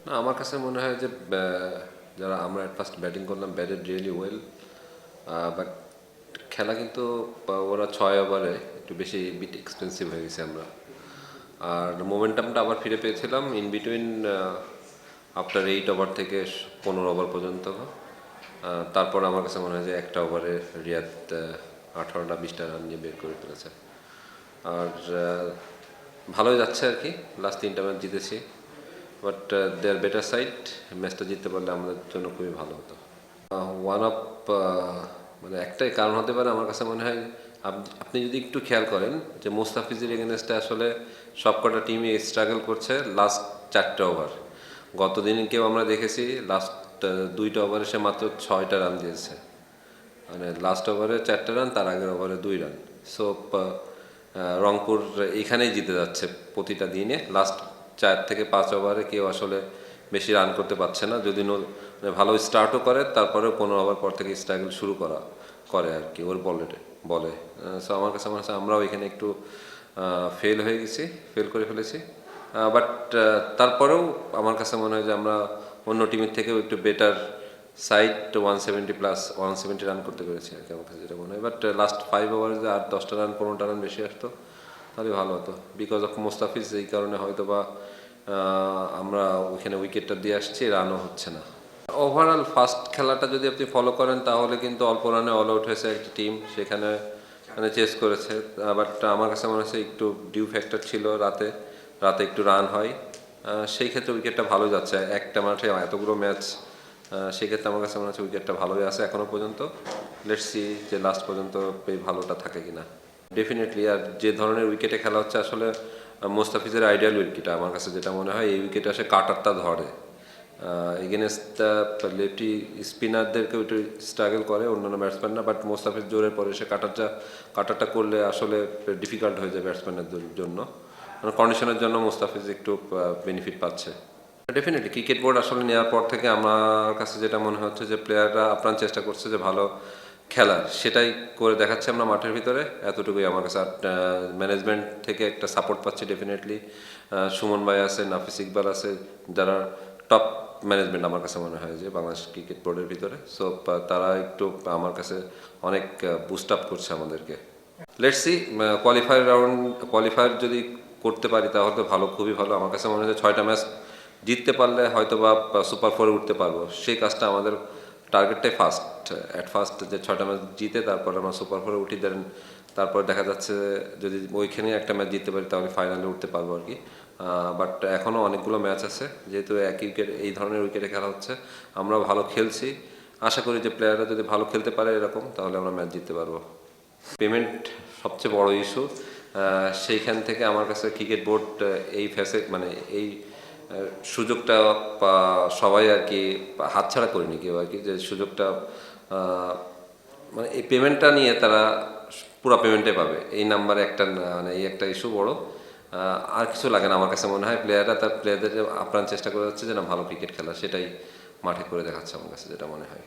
না, আমার কাছে মনে হয় যে যারা আমরা এট ফার্স্ট ব্যাটিং করলাম ব্যাটেড রিয়েলি ওয়েল, বাট খেলা কিন্তু ওরা 6 ওভারে একটু বেশি বিট এক্সপেন্সিভ হয়ে গেছে আমরা। আর মোমেন্টামটা আবার ফিরে পেয়েছিলাম ইন বিটুইন আফটার 8 ওভার থেকে 15 ওভার পর্যন্ত। তারপর আমার কাছে মনে হয় যে একটা ওভারে রিয়াদ 18টা 20টা রান নিয়ে বের করে ফেলেছে। আর ভালোই যাচ্ছে আর কি, লাস্ট 3টা ম্যাচ জিতেছি। বাট দেয়ার বেটার সাইড, ম্যাচটা জিততে পারলে আমাদের জন্য খুবই ভালো হতো। ওয়ান আপ মানে একটাই কারণ হতে পারে আমার কাছে মনে হয়, আপনি যদি একটু খেয়াল করেন যে মোস্তাফিজের এগেনস্টে আসলে সবকটা টিমই স্ট্রাগল করছে লাস্ট 4টে ওভার। গতদিনকেও আমরা দেখেছি লাস্ট 2টা ওভারে সে মাত্র 6টা রান দিয়েছে, মানে লাস্ট ওভারে 4টে রান, তার আগের ওভারে 2 রান। সো রংপুর এইখানেই জিতে যাচ্ছে প্রতিটা দিনে। লাস্ট 4 থেকে 5 ওভারে কেউ আসলে বেশি রান করতে পারছে না, যদি মানে ভালো স্টার্টও করে তারপরেও 15 ওভার পর থেকে স্ট্রাগল শুরু করে আর কি ওর বলে। সো আমার কাছে মনে হচ্ছে আমরাও এখানে একটু ফেল করে ফেলেছি। বাট তারপরেও আমার কাছে মনে হয় যে আমরা অন্য টিমের থেকেও একটু বেটার সাইড 170 রান করতে পেরেছি আর কি, আমার কাছে যেটা মনে হয়। বাট লাস্ট 5 ওভারে যে আর 10টা রান 15টা রান বেশি আসতো তাহলে ভালো হতো, বিকজ অফ মোস্তাফিজ। এই কারণে হয়তো বা আমরা ওইখানে উইকেটটা দিয়ে আসছি, রানও হচ্ছে না। ওভারঅল ফার্স্ট খেলাটা যদি আপনি ফলো করেন তাহলে কিন্তু অল্প রানে অল আউট হয়েছে একটা টিম, সেখানে মানে চেস করেছে। বাট আমার কাছে মনে হচ্ছে একটু ডিউ ফ্যাক্টর ছিল, রাতে একটু রান হয়। সেই ক্ষেত্রে উইকেটটা ভালো যাচ্ছে একটা মাঠে এতগুলো ম্যাচ। সেক্ষেত্রে আমার কাছে মনে হচ্ছে উইকেটটা ভালোই আছে এখনও পর্যন্ত। লেটস সি যে লাস্ট পর্যন্ত এই ভালোটা থাকে কিনা। ডেফিনেটলি। আর যে ধরনের উইকেটে খেলা হচ্ছে আসলে মোস্তাফিজের আইডিয়াল উইকেট আমার কাছে যেটা মনে হয়, এই উইকেটে আসে কাটারটা ধরে। এগেনস্ট লেফটি স্পিনারদেরকেও একটু স্ট্রাগল করে অন্যান্য ব্যাটসম্যানরা, বাট মোস্তাফিজ জোরের পরে সে কাটারটা করলে আসলে ডিফিকাল্ট হয়ে যায় ব্যাটসম্যানের জন্য। মানে কন্ডিশনের জন্য মোস্তাফিজ একটু বেনিফিট পাচ্ছে। ডেফিনেটলি ক্রিকেট বোর্ড আসলে নেওয়ার পর থেকে আমার কাছে যেটা মনে হচ্ছে যে প্লেয়াররা আপ্রাণ চেষ্টা করছে যে ভালো খেলার, সেটাই করে দেখাচ্ছে আমরা মাঠের ভিতরে। এতটুকুই আমার কাছে। আর ম্যানেজমেন্ট থেকে একটা সাপোর্ট পাচ্ছি ডেফিনেটলি। সুমন ভাই আছে, নাফিস ইকবাল আছে, যারা টপ ম্যানেজমেন্ট আমার কাছে মনে হয় যে বাংলাদেশ ক্রিকেট বোর্ডের ভিতরে। সো তারা একটু আমার কাছে অনেক বুস্ট আপ করছে আমাদেরকে। লেটস সি, কোয়ালিফায়ার যদি করতে পারি তাহলে তো ভালো, খুবই ভালো। আমার কাছে মনে হয় 6টা ম্যাচ জিততে পারলে হয়তো বা সুপার 4-এ উঠতে পারবো। সেই কাজটা আমাদের টার্গেটটাই ফার্স্ট যে 6টা ম্যাচ জিতে তারপর আমরা সুপার 4-এ উঠি। দেন তারপর দেখা যাচ্ছে যদি ওইখানে একটা ম্যাচ জিততে পারি তাহলে ফাইনালে উঠতে পারবো আর কি। বাট এখনও অনেকগুলো ম্যাচ আছে, যেহেতু এই ধরনের উইকেটে খেলা হচ্ছে, আমরাও ভালো খেলছি। আশা করি যে প্লেয়াররা যদি ভালো খেলতে পারে এরকম, তাহলে আমরা ম্যাচ জিততে পারবো। পেমেন্ট সবচেয়ে বড় ইস্যু। সেইখান থেকে আমার কাছে ক্রিকেট বোর্ড এই মানে এই সুযোগটা সবাই আর কি হাতছাড়া করেনি কেউ আর কি, যে সুযোগটা মানে এই পেমেন্টটা নিয়ে তারা পুরো পেমেন্টে পাবে, এই নাম্বারে একটা মানে এই একটা ইস্যু বড়। আর কিছু লাগে না আমার কাছে মনে হয়। প্লেয়ারদের আপ্রাণ চেষ্টা করে যাচ্ছে যে না ভালো ক্রিকেট খেলা, সেটাই মাঠে করে দেখাচ্ছে আমার কাছে যেটা মনে হয়।